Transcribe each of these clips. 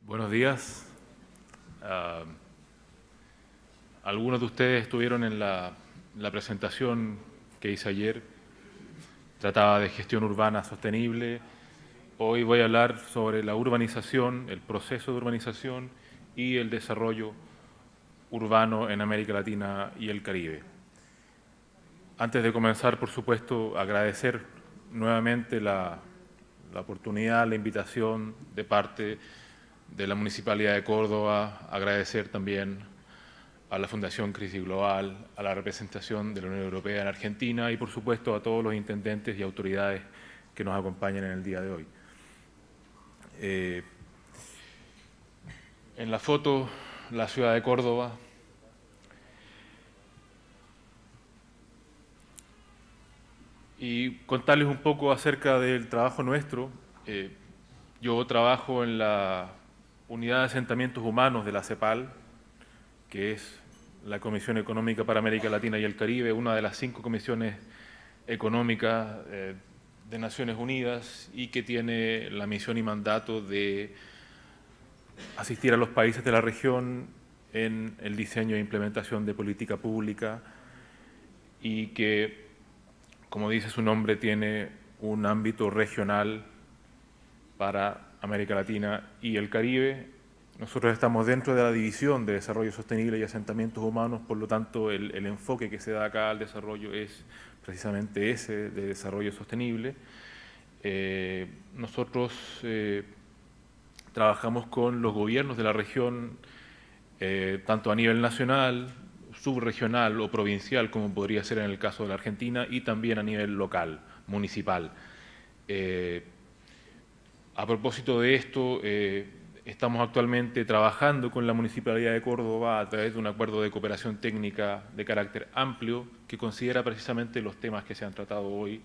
Buenos días. Algunos de ustedes estuvieron en la presentación que hice ayer. Trataba de gestión urbana sostenible. Hoy voy a hablar sobre la urbanización, el proceso de urbanización y el desarrollo urbano en América Latina y el Caribe. Antes de comenzar, por supuesto, agradecer nuevamente la oportunidad, la invitación de parte de la Municipalidad de Córdoba, agradecer también a la Fundación Crisis Global, a la representación de la Unión Europea en Argentina y, por supuesto, a todos los intendentes y autoridades que nos acompañan en el día de hoy. En la foto, la ciudad de Córdoba. Y contarles un poco acerca del trabajo nuestro. Yo trabajo en la Unidad de Asentamientos Humanos de la CEPAL, que es la Comisión Económica para América Latina y el Caribe, una de las 5 comisiones económicas de Naciones Unidas y que tiene la misión y mandato de asistir a los países de la región en el diseño e implementación de política pública y que, como dice su nombre, tiene un ámbito regional para América Latina y el Caribe. Nosotros estamos dentro de la División de Desarrollo Sostenible y Asentamientos Humanos, por lo tanto el enfoque que se da acá al desarrollo es precisamente ese, de desarrollo sostenible. Nosotros trabajamos con los gobiernos de la región, tanto a nivel nacional, subregional o provincial, como podría ser en el caso de la Argentina, y también a nivel local, municipal. A propósito de esto, estamos actualmente trabajando con la Municipalidad de Córdoba a través de un acuerdo de cooperación técnica de carácter amplio que considera precisamente los temas que se han tratado hoy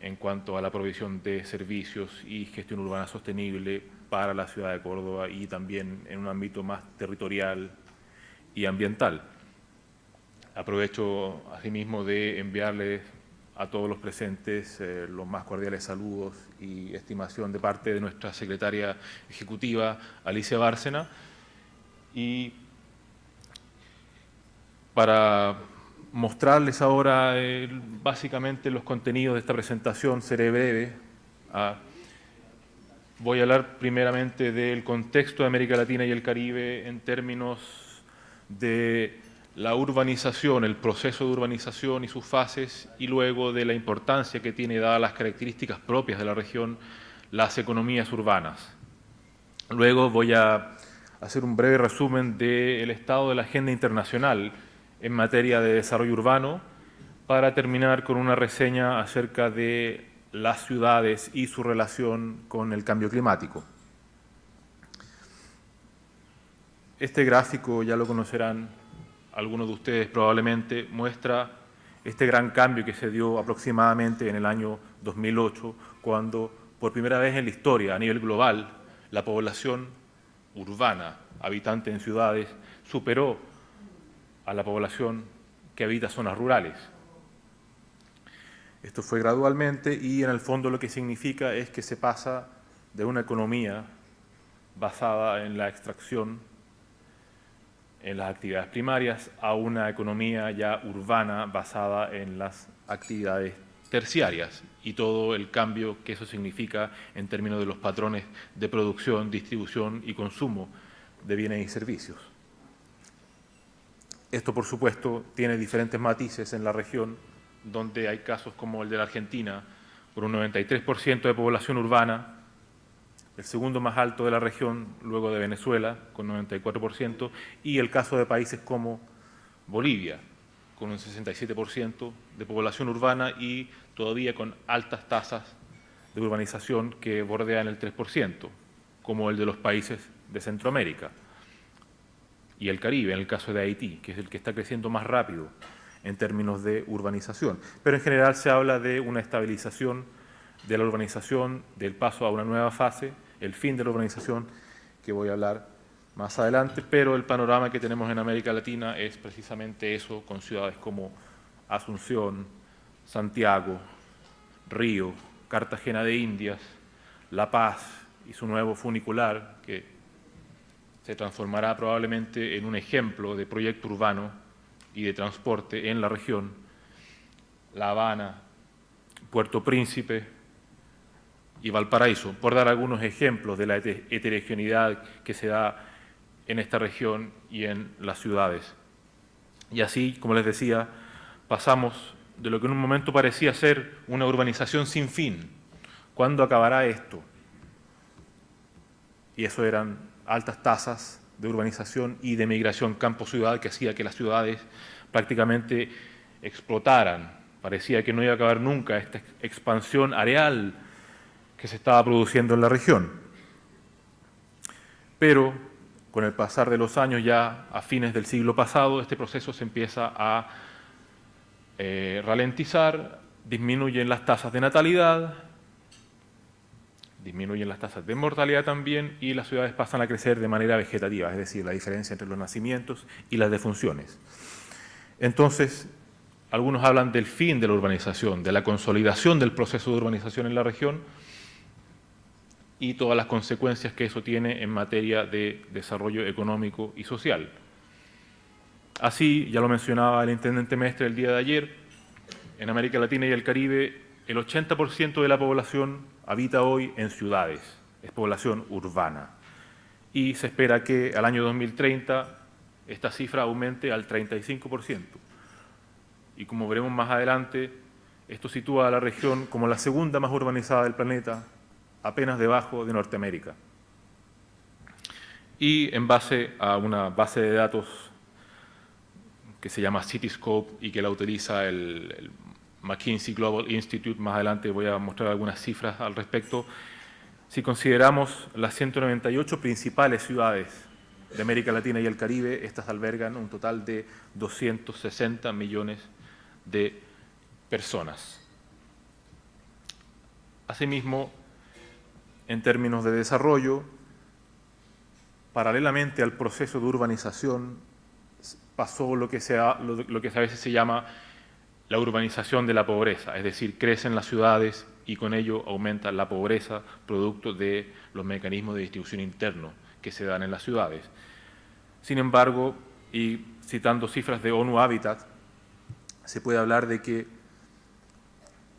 en cuanto a la provisión de servicios y gestión urbana sostenible para la ciudad de Córdoba y también en un ámbito más territorial y ambiental. Aprovecho asimismo de enviarles a todos los presentes los más cordiales saludos y estimación de parte de nuestra secretaria ejecutiva, Alicia Bárcena. Y para mostrarles ahora básicamente los contenidos de esta presentación, seré breve. Voy a hablar primeramente del contexto de América Latina y el Caribe en términos de la urbanización, el proceso de urbanización y sus fases, y luego de la importancia que tiene, dadas las características propias de la región, las economías urbanas. Luego voy a hacer un breve resumen del estado de la agenda internacional en materia de desarrollo urbano, para terminar con una reseña acerca de las ciudades y su relación con el cambio climático. Este gráfico ya lo conocerán algunos de ustedes probablemente, muestra este gran cambio que se dio aproximadamente en el año 2008, cuando por primera vez en la historia, a nivel global, la población urbana, habitante en ciudades, superó a la población que habita zonas rurales. Esto fue gradualmente y en el fondo lo que significa es que se pasa de una economía basada en la extracción, en las actividades primarias, a una economía ya urbana basada en las actividades terciarias y todo el cambio que eso significa en términos de los patrones de producción, distribución y consumo de bienes y servicios. Esto, por supuesto, tiene diferentes matices en la región, donde hay casos como el de la Argentina, con un 93% de población urbana, el segundo más alto de la región, luego de Venezuela, con 94%, y el caso de países como Bolivia, con un 67% de población urbana y todavía con altas tasas de urbanización que bordean el 3%, como el de los países de Centroamérica y el Caribe, en el caso de Haití, que es el que está creciendo más rápido en términos de urbanización. Pero en general se habla de una estabilización de la urbanización, del paso a una nueva fase, el fin de la urbanización, que voy a hablar más adelante, pero el panorama que tenemos en América Latina es precisamente eso, con ciudades como Asunción, Santiago, Río, Cartagena de Indias, La Paz y su nuevo funicular, que se transformará probablemente en un ejemplo de proyecto urbano y de transporte en la región. La Habana, Puerto Príncipe y Valparaíso, por dar algunos ejemplos de la heterogeneidad que se da en esta región y en las ciudades. Y así, como les decía, pasamos de lo que en un momento parecía ser una urbanización sin fin. ¿Cuándo acabará esto? Y eso eran altas tasas de urbanización y de migración campo-ciudad que hacía que las ciudades prácticamente explotaran. Parecía que no iba a acabar nunca esta expansión areal que se estaba produciendo en la región. Pero con el pasar de los años, ya a fines del siglo pasado, este proceso se empieza a ralentizar, disminuyen las tasas de natalidad, disminuyen las tasas de mortalidad también, y las ciudades pasan a crecer de manera vegetativa, es decir, la diferencia entre los nacimientos y las defunciones. Entonces, algunos hablan del fin de la urbanización, de la consolidación del proceso de urbanización en la región y todas las consecuencias que eso tiene en materia de desarrollo económico y social. Así, ya lo mencionaba el intendente Mestre el día de ayer, en América Latina y el Caribe, el 80% de la población habita hoy en ciudades, es población urbana. Y se espera que al año 2030 esta cifra aumente al 35%. Y como veremos más adelante, esto sitúa a la región como la segunda más urbanizada del planeta, apenas debajo de Norteamérica. Y en base a una base de datos que se llama Cityscope y que la utiliza el McKinsey Global Institute, más adelante voy a mostrar algunas cifras al respecto, si consideramos las 198 principales ciudades de América Latina y el Caribe, estas albergan un total de 260 millones de personas. Asimismo, en términos de desarrollo, paralelamente al proceso de urbanización, pasó lo que a veces se llama la urbanización de la pobreza, es decir, crecen las ciudades y con ello aumenta la pobreza producto de los mecanismos de distribución interno que se dan en las ciudades. Sin embargo, y citando cifras de ONU Habitat, se puede hablar de que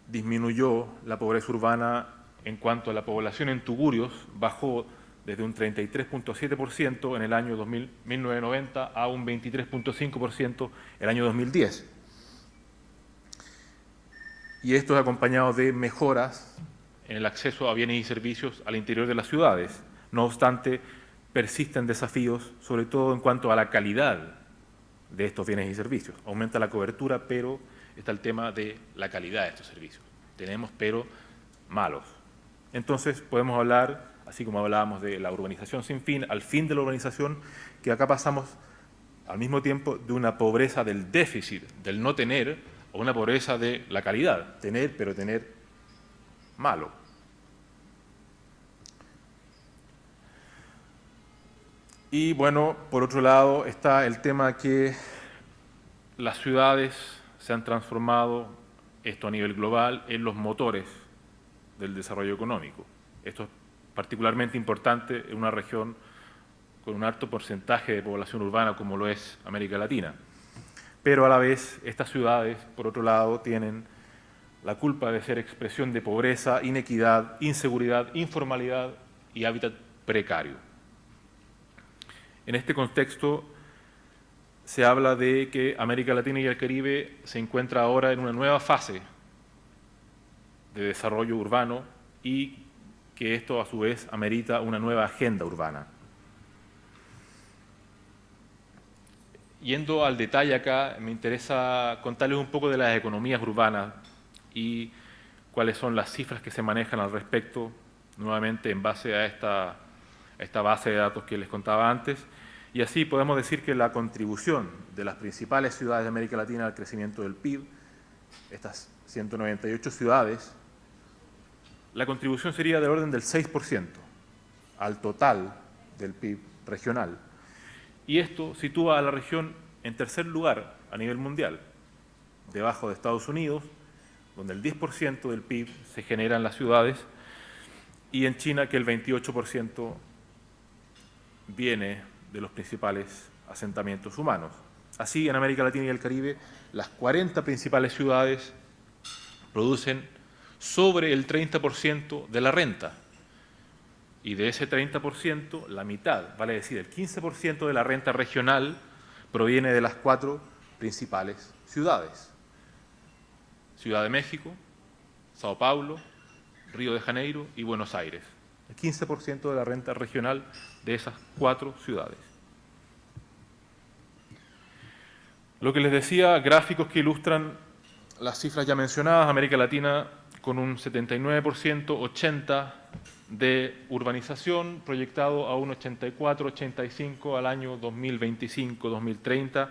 disminuyó la pobreza urbana en cuanto a la población en tugurios, bajó desde un 33.7% en el año 1990 a un 23.5% el año 2010. Y esto es acompañado de mejoras en el acceso a bienes y servicios al interior de las ciudades. No obstante, persisten desafíos, sobre todo en cuanto a la calidad de estos bienes y servicios. Aumenta la cobertura, pero está el tema de la calidad de estos servicios. Tenemos pero malos. Entonces podemos hablar, así como hablábamos de la urbanización sin fin, al fin de la urbanización, que acá pasamos al mismo tiempo de una pobreza del déficit, del no tener, a una pobreza de la calidad, tener pero tener malo. Y bueno, por otro lado está el tema que las ciudades se han transformado, esto a nivel global, en los motores del desarrollo económico. Esto es particularmente importante en una región con un alto porcentaje de población urbana como lo es América Latina. Pero a la vez estas ciudades, por otro lado, tienen la culpa de ser expresión de pobreza, inequidad, inseguridad, informalidad y hábitat precario. En este contexto se habla de que América Latina y el Caribe se encuentra ahora en una nueva fase de desarrollo urbano y que esto a su vez amerita una nueva agenda urbana. Yendo al detalle acá, me interesa contarles un poco de las economías urbanas y cuáles son las cifras que se manejan al respecto, nuevamente en base a esta base de datos que les contaba antes. Y así podemos decir que la contribución de las principales ciudades de América Latina al crecimiento del PIB, estas 198 ciudades, la contribución sería del orden del 6% al total del PIB regional. Y esto sitúa a la región en tercer lugar a nivel mundial, debajo de Estados Unidos, donde el 10% del PIB se genera en las ciudades, y en China, que el 28% viene de los principales asentamientos humanos. Así, en América Latina y el Caribe, las 40 principales ciudades producen sobre el 30% de la renta. Y de ese 30%, la mitad, vale decir, el 15% de la renta regional proviene de las 4 principales ciudades. Ciudad de México, Sao Paulo, Río de Janeiro y Buenos Aires. El 15% de la renta regional de esas 4 ciudades. Lo que les decía, gráficos que ilustran las cifras ya mencionadas, América Latina con un 79%, 80% de urbanización, proyectado a un 84-85% al año 2025-2030,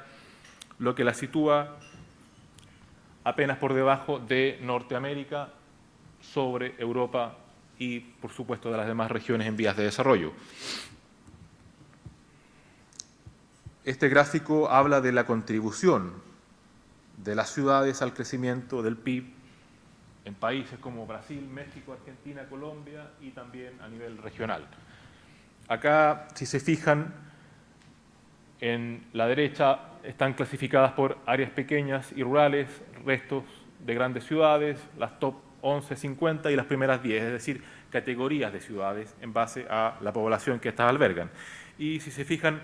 lo que la sitúa apenas por debajo de Norteamérica, sobre Europa y, por supuesto, de las demás regiones en vías de desarrollo. Este gráfico habla de la contribución de las ciudades al crecimiento del PIB en países como Brasil, México, Argentina, Colombia y también a nivel regional. Acá, si se fijan, en la derecha están clasificadas por áreas pequeñas y rurales, restos de grandes ciudades, las top 11, 50 y las primeras 10, es decir, categorías de ciudades en base a la población que estas albergan. Y si se fijan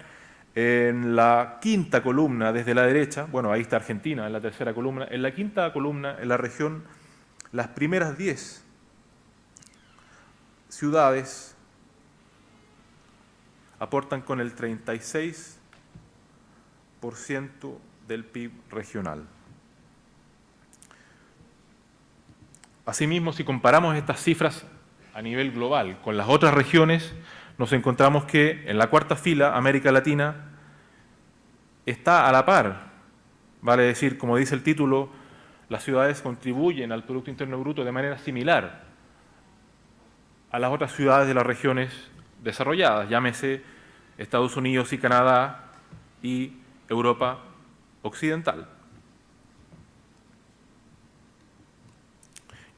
en la quinta columna desde la derecha, bueno, ahí está Argentina en la tercera columna, en la quinta columna, en la región, las primeras 10 ciudades aportan con el 36% del PIB regional. Asimismo, si comparamos estas cifras a nivel global con las otras regiones, nos encontramos que en la cuarta fila, América Latina está a la par. Vale decir, como dice el título, las ciudades contribuyen al Producto Interno Bruto de manera similar a las otras ciudades de las regiones desarrolladas, llámese Estados Unidos y Canadá y Europa Occidental.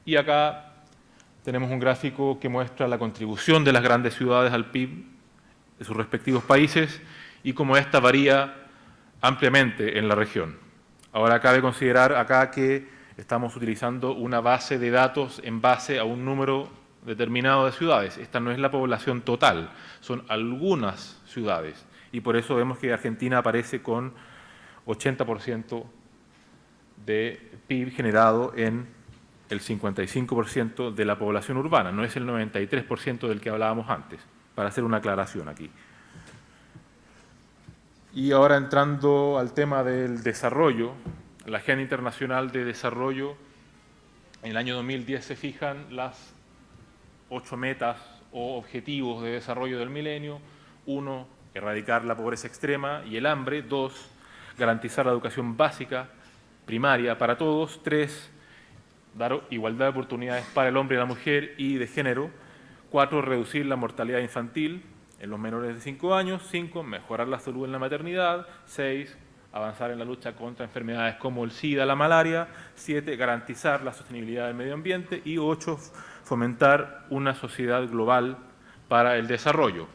Y acá tenemos un gráfico que muestra la contribución de las grandes ciudades al PIB de sus respectivos países y cómo esta varía ampliamente en la región. Ahora cabe considerar acá que estamos utilizando una base de datos en base a un número determinado de ciudades. Esta no es la población total, son algunas ciudades. Y por eso vemos que Argentina aparece con 80% de PIB generado en el 55% de la población urbana, no es el 93% del que hablábamos antes, para hacer una aclaración aquí. Y ahora entrando al tema del desarrollo, la Agenda Internacional de Desarrollo, en el año 2010 se fijan las 8 metas o objetivos de desarrollo del milenio. 1, erradicar la pobreza extrema y el hambre. 2, garantizar la educación básica, primaria para todos. 3, dar igualdad de oportunidades para el hombre y la mujer y de género. 4, reducir la mortalidad infantil en los menores de 5 años. 5, mejorar la salud en la maternidad. 6, avanzar en la lucha contra enfermedades como el SIDA, la malaria. 7, garantizar la sostenibilidad del medio ambiente. Y 8, fomentar una sociedad global para el desarrollo.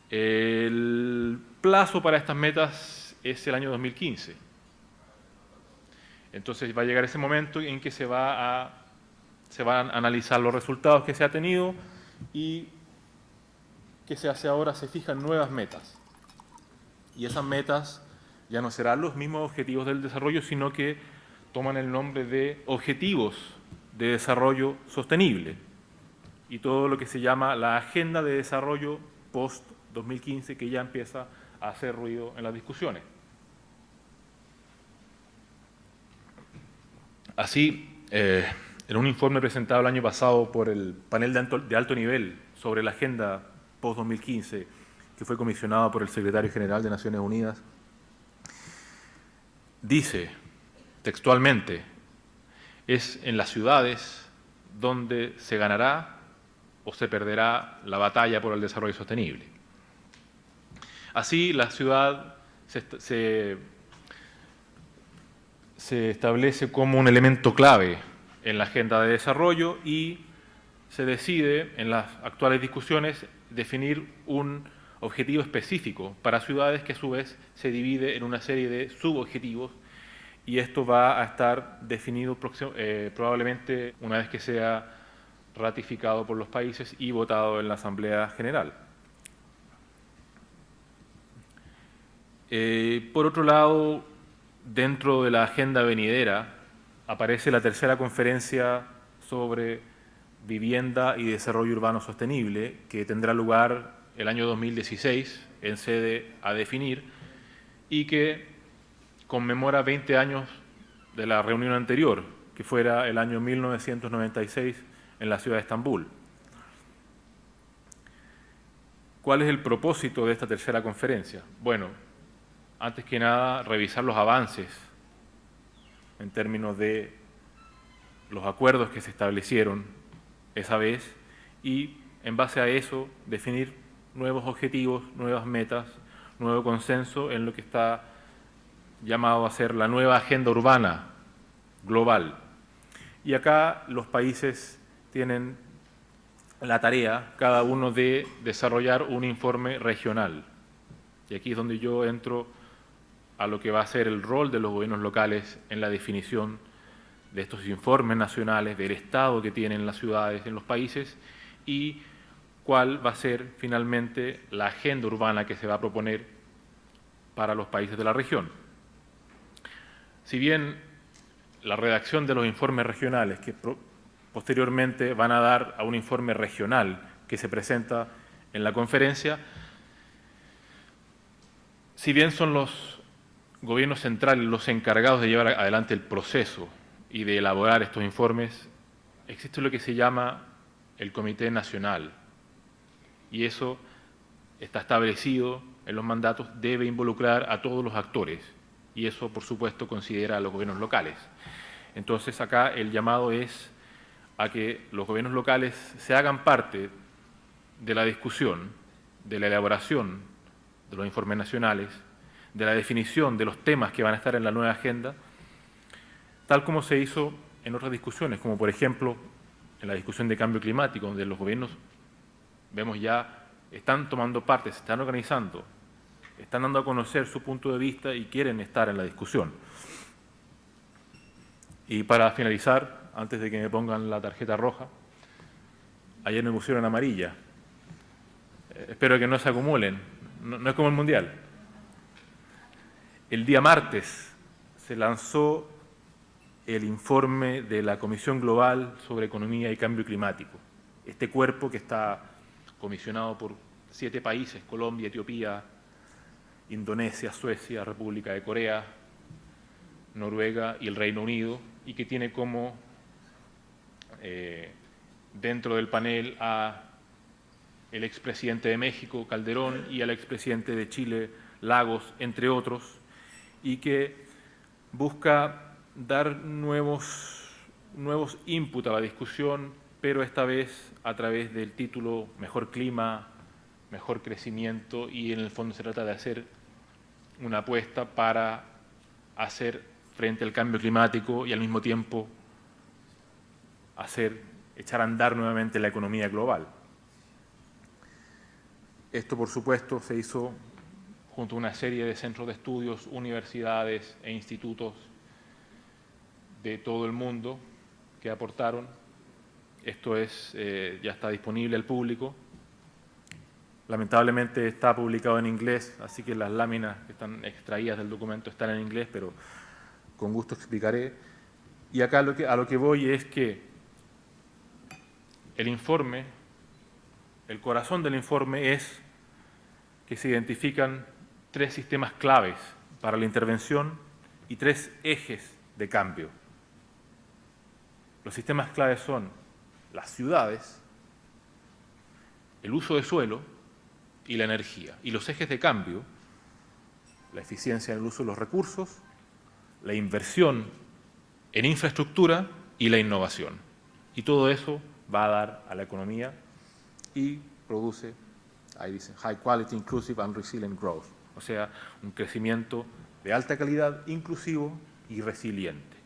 El plazo para estas metas es el año 2015. Entonces va a llegar ese momento en que se van a analizar los resultados que se ha tenido y que se hace ahora, se fijan nuevas metas. Y esas metas ya no serán los mismos objetivos del desarrollo, sino que toman el nombre de objetivos de desarrollo sostenible y todo lo que se llama la Agenda de Desarrollo post-2015, que ya empieza a hacer ruido en las discusiones. Así, en un informe presentado el año pasado por el panel de alto nivel sobre la Agenda post-2015, que fue comisionado por el Secretario General de Naciones Unidas, dice textualmente: es en las ciudades donde se ganará o se perderá la batalla por el desarrollo sostenible. Así, la ciudad se establece como un elemento clave en la agenda de desarrollo y se decide, en las actuales discusiones, definir un objetivo específico para ciudades que a su vez se divide en una serie de subobjetivos, y esto va a estar definido probablemente una vez que sea ratificado por los países y votado en la Asamblea General. Por otro lado, dentro de la agenda venidera aparece la tercera conferencia sobre vivienda y desarrollo urbano sostenible, que tendrá lugar el año 2016 en sede a definir y que conmemora 20 años de la reunión anterior, que fuera el año 1996 en la ciudad de Estambul. ¿Cuál es el propósito de esta tercera conferencia? Bueno, antes que nada, revisar los avances en términos de los acuerdos que se establecieron esa vez y, en base a eso, definir nuevos objetivos, nuevas metas, nuevo consenso en lo que está llamado a ser la nueva agenda urbana global. Y acá los países tienen la tarea, cada uno, de desarrollar un informe regional. Y aquí es donde yo entro a lo que va a ser el rol de los gobiernos locales en la definición de estos informes nacionales, del estado que tienen las ciudades en los países y cuál va a ser finalmente la agenda urbana que se va a proponer para los países de la región. Si bien la redacción de los informes regionales, que posteriormente van a dar a un informe regional que se presenta en la conferencia, si bien son los gobiernos centrales los encargados de llevar adelante el proceso y de elaborar estos informes, existe lo que se llama el Comité Nacional, y eso está establecido en los mandatos, debe involucrar a todos los actores, y eso, por supuesto, considera a los gobiernos locales. Entonces, acá el llamado es a que los gobiernos locales se hagan parte de la discusión, de la elaboración de los informes nacionales, de la definición de los temas que van a estar en la nueva agenda, tal como se hizo en otras discusiones, como por ejemplo en la discusión de cambio climático, donde los gobiernos, vemos ya, están tomando parte, se están organizando, están dando a conocer su punto de vista y quieren estar en la discusión. Y para finalizar, antes de que me pongan la tarjeta roja, ayer me pusieron amarilla. Espero que no se acumulen, no es como el Mundial. El día martes se lanzó el informe de la Comisión Global sobre Economía y Cambio Climático. Este cuerpo que está comisionado por 7 países, Colombia, Etiopía, Indonesia, Suecia, República de Corea, Noruega y el Reino Unido, y que tiene como dentro del panel a el expresidente de México, Calderón, y al expresidente de Chile, Lagos, entre otros, y que busca dar nuevos input a la discusión, pero esta vez a través del título Mejor Clima, Mejor Crecimiento, y en el fondo se trata de hacer una apuesta para hacer frente al cambio climático y al mismo tiempo echar a andar nuevamente la economía global. Esto, por supuesto, se hizo junto a una serie de centros de estudios, universidades e institutos de todo el mundo que aportaron. Esto ya está disponible al público. Lamentablemente está publicado en inglés, así que las láminas que están extraídas del documento están en inglés, pero con gusto explicaré. Y acá a lo que voy es que el informe, el corazón del informe es que se identifican 3 sistemas claves para la intervención y 3 ejes de cambio. Los sistemas claves son las ciudades, el uso de suelo y la energía. Y los ejes de cambio, la eficiencia en el uso de los recursos, la inversión en infraestructura y la innovación. Y todo eso va a dar a la economía y produce, ahí dicen, high quality, inclusive and resilient growth. O sea, un crecimiento de alta calidad, inclusivo y resiliente.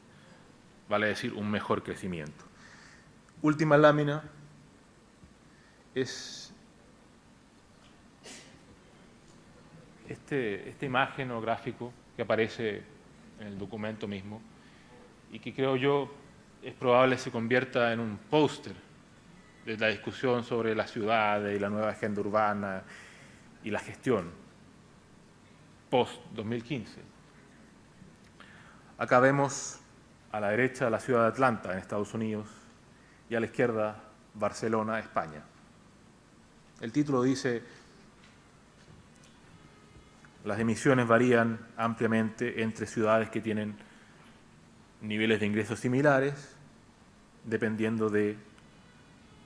Vale decir, un mejor crecimiento. Última lámina es esta imagen o gráfico que aparece en el documento mismo y que creo yo es probable se convierta en un póster de la discusión sobre las ciudades y la nueva agenda urbana y la gestión post-2015. Acá vemos a la derecha la ciudad de Atlanta, en Estados Unidos, y a la izquierda Barcelona, España. El título dice: las emisiones varían ampliamente entre ciudades que tienen niveles de ingresos similares, dependiendo de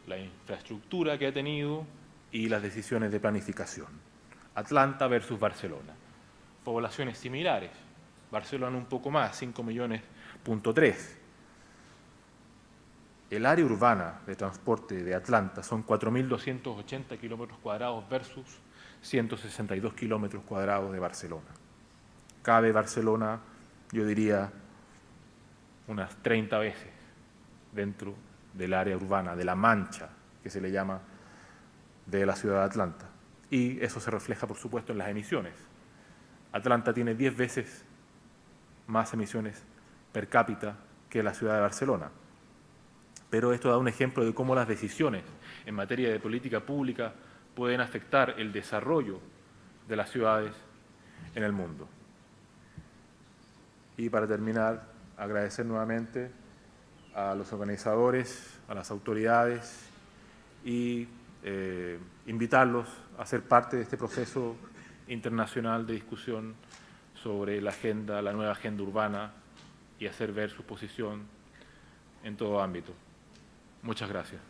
la infraestructura que ha tenido y las decisiones de planificación. Atlanta versus Barcelona. Poblaciones similares. Barcelona un poco más, 5,3 millones. El área urbana de transporte de Atlanta son 4.280 kilómetros cuadrados versus 162 kilómetros cuadrados de Barcelona. Cabe Barcelona, yo diría, unas 30 veces dentro del área urbana, de la mancha que se le llama de la ciudad de Atlanta. Y eso se refleja, por supuesto, en las emisiones. Atlanta tiene 10 veces más emisiones per cápita que la ciudad de Barcelona. Pero esto da un ejemplo de cómo las decisiones en materia de política pública pueden afectar el desarrollo de las ciudades en el mundo. Y para terminar, agradecer nuevamente a los organizadores, a las autoridades y invitarlos a ser parte de este proceso internacional de discusión sobre la nueva agenda urbana y hacer ver su posición en todo ámbito. Muchas gracias.